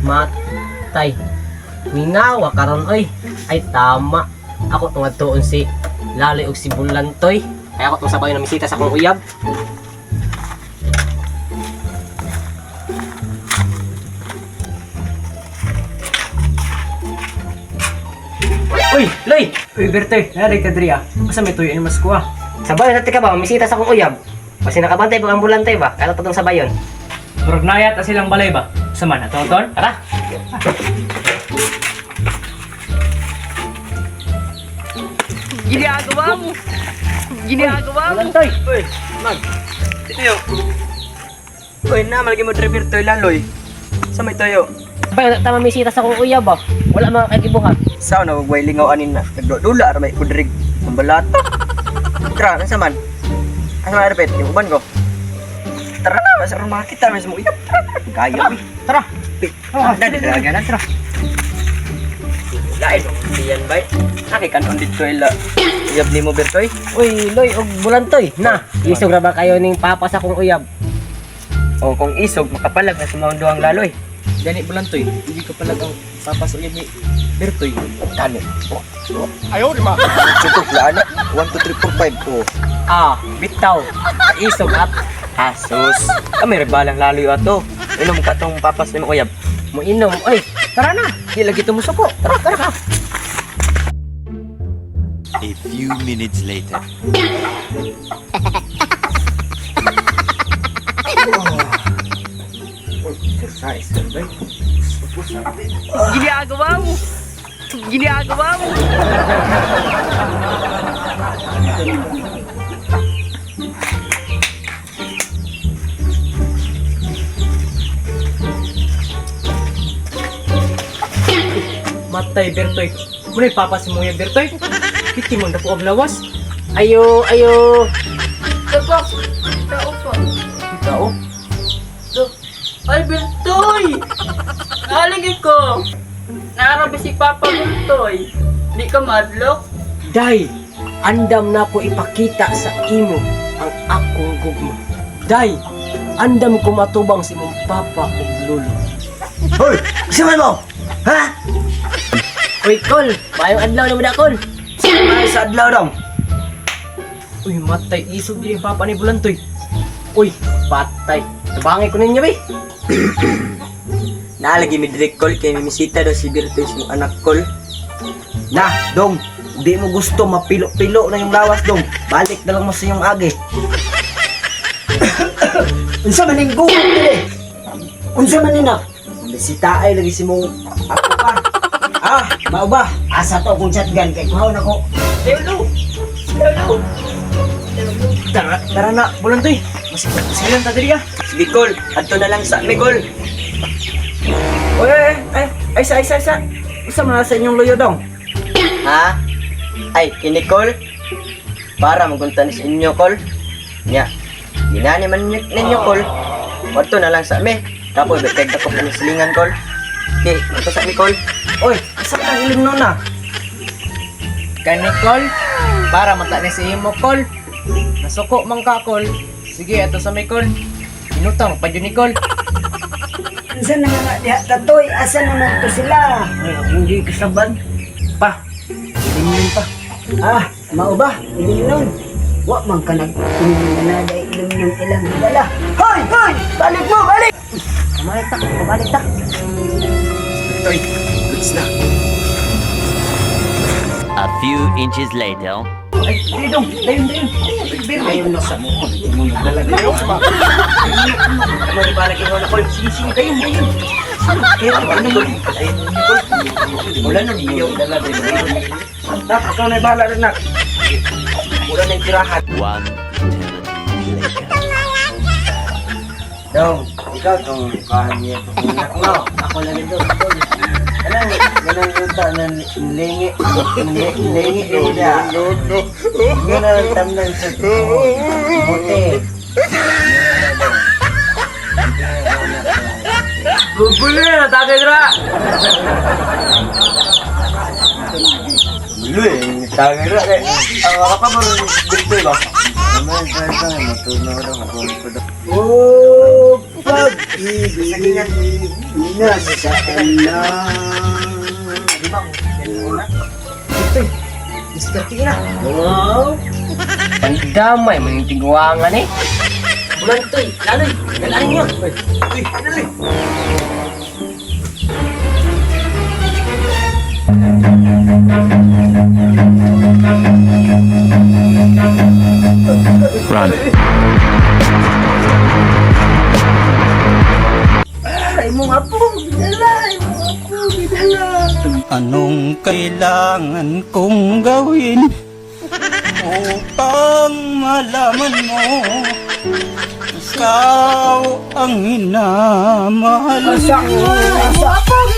Matay. Minawa karon oy. Ay tama. Ako tungad tuon si Laloy og si Bulantoy. Ay ako tong sabay na misita sa akong uyab. Uy, Loy! Uy, Bertoy, nari ka diri ah. Asa may tuyo ni mas kuha? Sabay na ka ba? Misita sa akong uyab. Kasi nakabantay pag ambulante ba? Kaya to tong sabayon. Murag nayat at silang balay ba? Sama na, Tonton? Tara! Ginagawa mo! Ginagawa mo! Bulantoy! Uy, mag. Tuyo. Uy, na, malagi mo diri Bertoy laloy. Sa may tuyo. Sabay na tama misita sa akong uyab ba? Wala mga kagibuhat. Sao na wagway lingaw anin na. Nagdula ra may kudrig. Ang balat. Tra, nasa man? Asa man repet, yung uban ko. Tara na, masa rumah kita mes mo. Iyap, tara. Gaya uy. Tara. Dali talaga na, tara. Lain, diyan bay. Nakikanon dito ila. Iyab ni mo Bertoy. Uy, Loy og Bulantoy. Na, isog ra ba kayo ning papa sa akong uyab? O kung isog, makapalag na sa mga duwang laloy. Gani Bulantoy, hindi ka palag ang papasuyab ni Bertoy. Kano? Ayaw, di ma. Cukup lah anak. 1, 2, 3, 4, 5 po. Ah, bitaw. Isog at Asus. Kami rebalang laloy ato. Inom ka tong papas ni mo uyab. mo inom. Oy, tara na. Di lagi tumusuko. Tara, tara ka. A few minutes later. Exercise, bay. Ginagawa mo! Ginagawa mo! Matay Bertoy. Muna papas mo yung Bertoy. Kiti mo na po ang lawas. Ayo, ayo. Diba? Tao pa. Ikaw? Ay, Bertoy! Nalagay ko! Narabi si Papa Bertoy. Di ka madlock? Day, andam na ko ipakita sa imo ang akong gugma. Day, andam ko matubang si mong papa ug lolo. Hoy! Siman mo! Ha? Uy, Kol, mayong adlaw na mo da, Kol. Ay, sa adlaw dong. Uy, matay, isog din yung papa ni Bulantoy. Uy, patay. Tabangay ko ninyo, be. Naalagi mi direct call kay mimisita daw si Bertoy sa anak call. Na, dong. Di mo gusto mapilo-pilo na yung lawas dong. Balik na lang mo sa iyong agi. Unsa man ning guwang dili? Unsa man nina? Bisita ay lagi si mong ako pa. Ah, mao ba? Asa to kung shotgun kay kuhaw na ko. Hello! Hello! Tara, tara na, Bulantoy. Mas silang ta diri ah. Sige call, adto na lang sa Migol. Oy, ay sa. Isa man sa inyong loyo dong. Ha? Ay, kini call. Para magunta ni sa inyo call. Nya. Ginani man ninyo call. Adto na lang sa me. Tapos beteg ako sa silingan call. Okay, ito sa mi call. Oy, asa ka ilim no na? Kani call. Para mata ni sa imo call. Nasuko man ka call. Sige, ato sa may call. Inutang pa yun ni call. Unsa na nga diha tatoy? Asa naman to sila? Ay, hindi kasaban. Pa, ilim pa. Ah, mao ba? Ilim nun. Wa man ka nagkunanada ilim nun ilang dala. Hoy, hoy! Balik mo, balik! Kumalik ta. Toy, goods na. A few inches later. Ay, dayon. Ayun na sa mo. Ayaw, ma. Ano ba lagi na call? Sige, dayon. Kaya ano mo? Wala nang iyo dala din. Nak, ikaw na bala rin nak. Wala nang tirahan. 1 eternity later. Dong, ikaw tong kahan niya. Ako, ako na rin doon. Alam, ganang yung ta na lingi. Lingi niya. Yan ang tamnan sa buti. Bubuli na, tagay dra! Bubuli, tagay dra. Ang wala ka maroon dito ba? Oh, pag-ibig nasa Ito, diskarte na. Wow! Ang damay, mga tiguangan eh. Bulantoy, laloy, dalarin nyo. Uy, laloy. Run. Anong kailangan kong gawin upang malaman mo ikaw ang hinamahal ko?